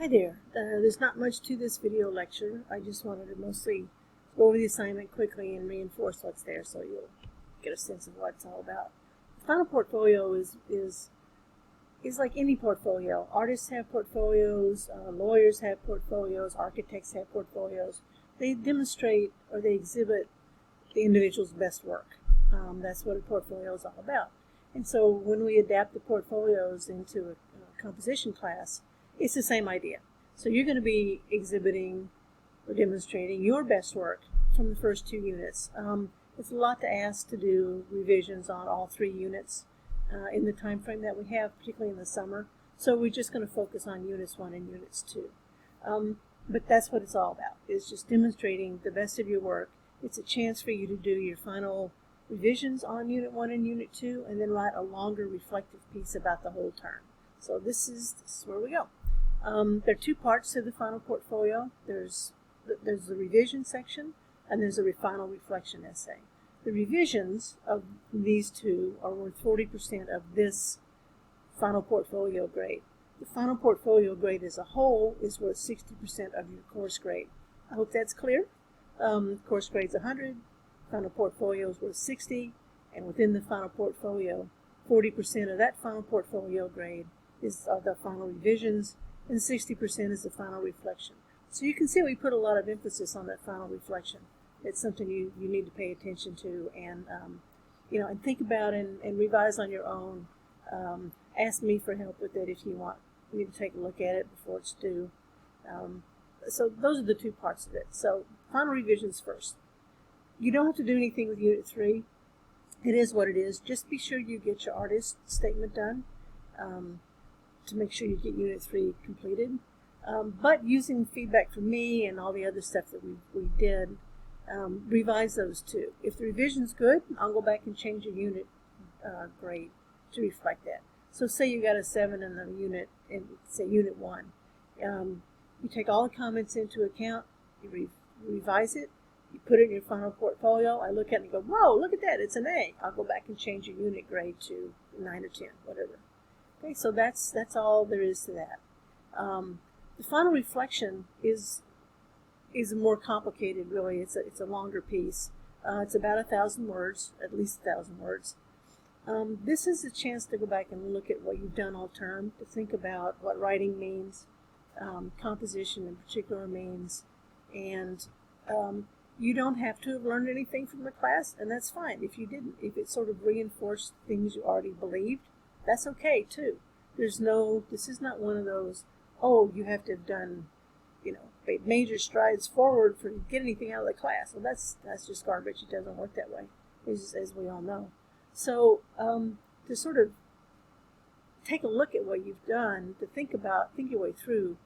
Hi there. There's not much to this video lecture. I just wanted to mostly go over the assignment quickly and reinforce what's there so you'll get a sense of what it's all about. The final portfolio is like any portfolio. Artists have portfolios, lawyers have portfolios, architects have portfolios. They demonstrate or they exhibit the individual's best work. That's what a portfolio is all about. And so when we adapt the portfolios into a composition class, it's the same idea. So you're going to be exhibiting or demonstrating your best work from the first 2 units. It's a lot to ask to do revisions on all 3 units in the time frame that we have, particularly in the summer. So we're just going to focus on units 1 and units 2. But that's what it's all about. It's just demonstrating the best of your work. It's a chance for you to do your final revisions on unit 1 and unit 2, and then write a longer reflective piece about the whole term. So this is where we go. There are 2 parts to the final portfolio. There's the revision section, and there's a final reflection essay. The revisions of these 2 are worth 40% of this final portfolio grade. The final portfolio grade as a whole is worth 60% of your course grade. I hope that's clear. Course grade's 100, final portfolio is worth 60, and within the final portfolio, 40% of that final portfolio grade is the final revisions, and 60% is the final reflection. So you can see we put a lot of emphasis on that final reflection. It's something you need to pay attention to and and think about and revise on your own. Ask me for help with it if you want me to take a look at it before it's due. So those are the 2 parts of it. So final revisions first. You don't have to do anything with Unit 3. It is what it is. Just be sure you get your artist statement done to make sure you get Unit 3 completed. But using feedback from me and all the other stuff that we did, revise those too. If the revision's good, I'll go back and change your unit grade to reflect that. So say you got a 7 in the unit, in say Unit 1. You take all the comments into account, you revise it, you put it in your final portfolio. I look at it and go, whoa, look at that, it's an A. I'll go back and change your unit grade to 9 or 10, whatever. Okay, so that's all there is to that. The final reflection is more complicated, really. It's a longer piece. It's about 1,000 words, at least 1,000 words. This is a chance to go back and look at what you've done all term, to think about what writing means, composition in particular means, and you don't have to have learned anything from the class, and that's fine if you didn't. If it sort of reinforced things you already believed, that's okay too. This is not one of those, oh, you have to have done, made major strides forward for to get anything out of the class. Well, that's just garbage. It doesn't work that way, as we all know. So to sort of take a look at what you've done, to think your way through,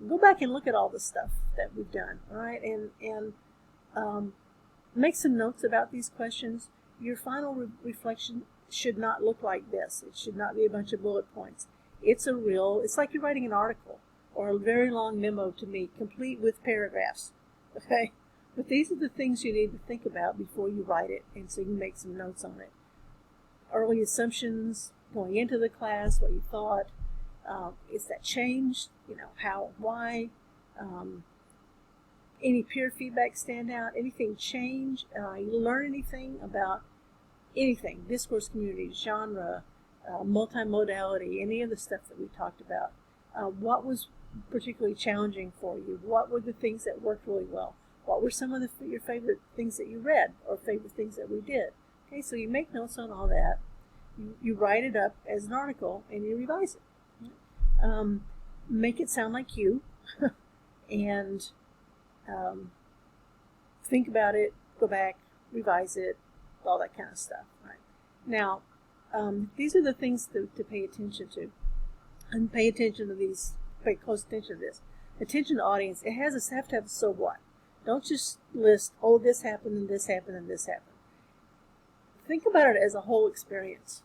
go back and look at all the stuff that we've done, all right, and make some notes about these questions. Your final reflection should not look like this. It should not be a bunch of bullet points. It's like you're writing an article or a very long memo to me, complete with paragraphs, okay? But these are the things you need to think about before you write it, and so you can make some notes on it. Early assumptions going into the class, what you thought, is that changed, how, why, any peer feedback stand out, anything change, you learn anything about anything, discourse community, genre, multimodality, any of the stuff that we talked about. What was particularly challenging for you? What were the things that worked really well? What were some of your favorite things that you read or favorite things that we did? Okay, so you make notes on all that. You write it up as an article and you revise it. Make it sound like you and think about it, go back, revise it, all that kind of stuff. Right? Now, these are the things to pay attention to. And pay attention to these, pay close attention to this. Attention to audience, it have to have a so what. Don't just list, oh, this happened and this happened and this happened. Think about it as a whole experience.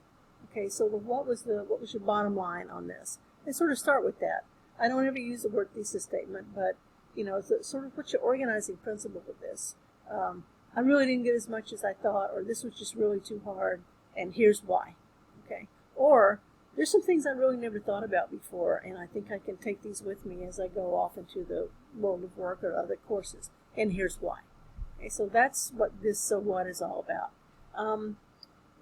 Okay, so what was your bottom line on this? And sort of start with that. I don't ever use the word thesis statement, but it's sort of what's your organizing principle with this. I really didn't get as much as I thought, or this was just really too hard, and here's why. Okay, or there's some things I really never thought about before, and I think I can take these with me as I go off into the world of work or other courses. And here's why. Okay, so that's what this "so what" is all about.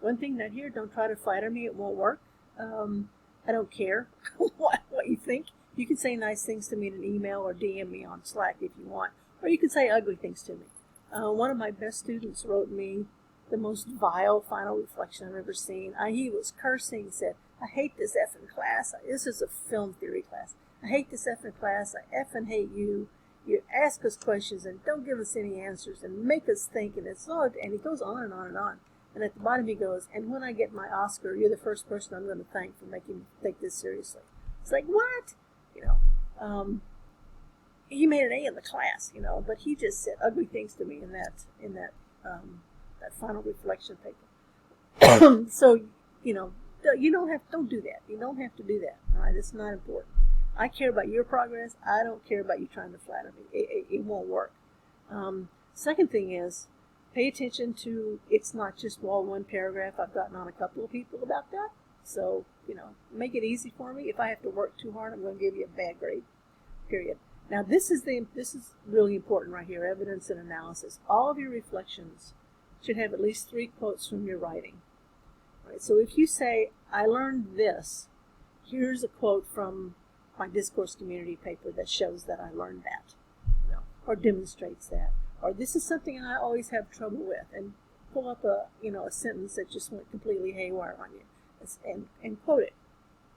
One thing not here, don't try to flatter me, it won't work. I don't care what you think. You can say nice things to me in an email or DM me on Slack if you want, or you can say ugly things to me. One of my best students wrote me the most vile final reflection I've ever seen. He was cursing, said, "I hate this effing class." This is a film theory class. "I hate this effing class. I effing hate you. You ask us questions and don't give us any answers and make us think." And it's all, and he goes on and on and on. And at the bottom he goes, "And when I get my Oscar, you're the first person I'm going to thank for making me take this seriously." It's like, what? He made an A in the class, but he just said ugly things to me in that final reflection paper. So, don't do that. You don't have to do that. All right, it's not important. I care about your progress. I don't care about you trying to flatter me. It won't work. Second thing is, pay attention to, it's not just all one paragraph. I've gotten on a couple of people about that. So, make it easy for me. If I have to work too hard, I'm going to give you a bad grade, period. Now, this is really important right here, evidence and analysis. All of your reflections should have at least 3 quotes from your writing. Right? So if you say, "I learned this," here's a quote from my discourse community paper that shows that I learned that, or demonstrates that. Or this is something I always have trouble with, and pull up a sentence that just went completely haywire on you, and quote it,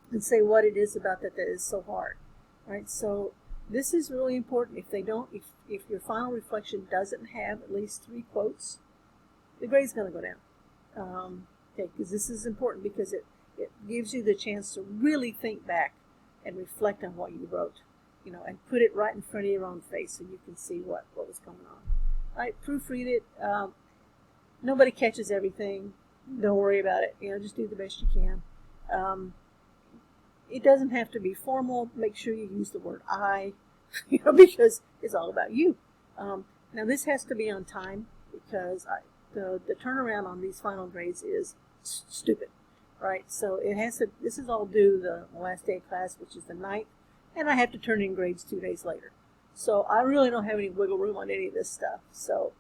and say what it is about that is so hard, right? So this is really important. If your final reflection doesn't have at least 3 quotes, the grade's going to go down. Okay, because this is important, because it gives you the chance to really think back and reflect on what you wrote, and put it right in front of your own face so you can see what was going on. All right, proofread it. Nobody catches everything. Don't worry about it. Just do the best you can. It doesn't have to be formal. Make sure you use the word "I," because it's all about you. Now, this has to be on time, because the turnaround on these final grades is stupid, right? So this is all due the last day of class, which is the 9th, and I have to turn in grades 2 days later. So I really don't have any wiggle room on any of this stuff. So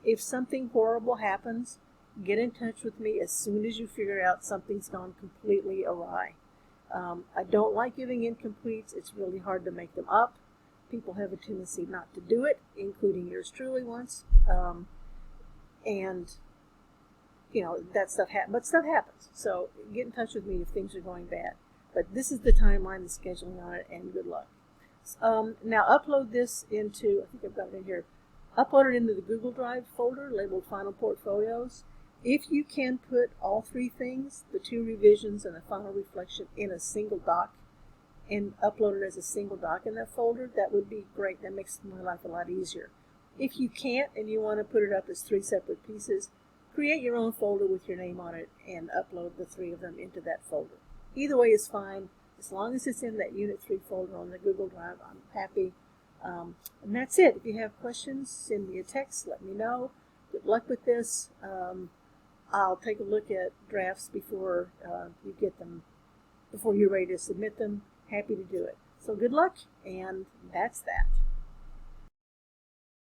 if something horrible happens, get in touch with me as soon as you figure out something's gone completely awry. I don't like giving incompletes. It's really hard to make them up. People have a tendency not to do it, including yours truly once. And that stuff happens. But stuff happens. So get in touch with me if things are going bad. But this is the timeline, the scheduling on it, and good luck. Now upload this into, I think I've got it in here, upload it into the Google Drive folder labeled Final Portfolios. If you can put all 3 things, the 2 revisions and the final reflection, in a single doc, and upload it as a single doc in that folder, that would be great. That makes my life a lot easier. If you can't and you want to put it up as 3 separate pieces, create your own folder with your name on it and upload the 3 of them into that folder. Either way is fine. As long as it's in that Unit 3 folder on the Google Drive, I'm happy. And that's it. If you have questions, send me a text. Let me know. Good luck with this. I'll take a look at drafts before you get them, before you're ready to submit them. Happy to do it. So good luck, and that's that.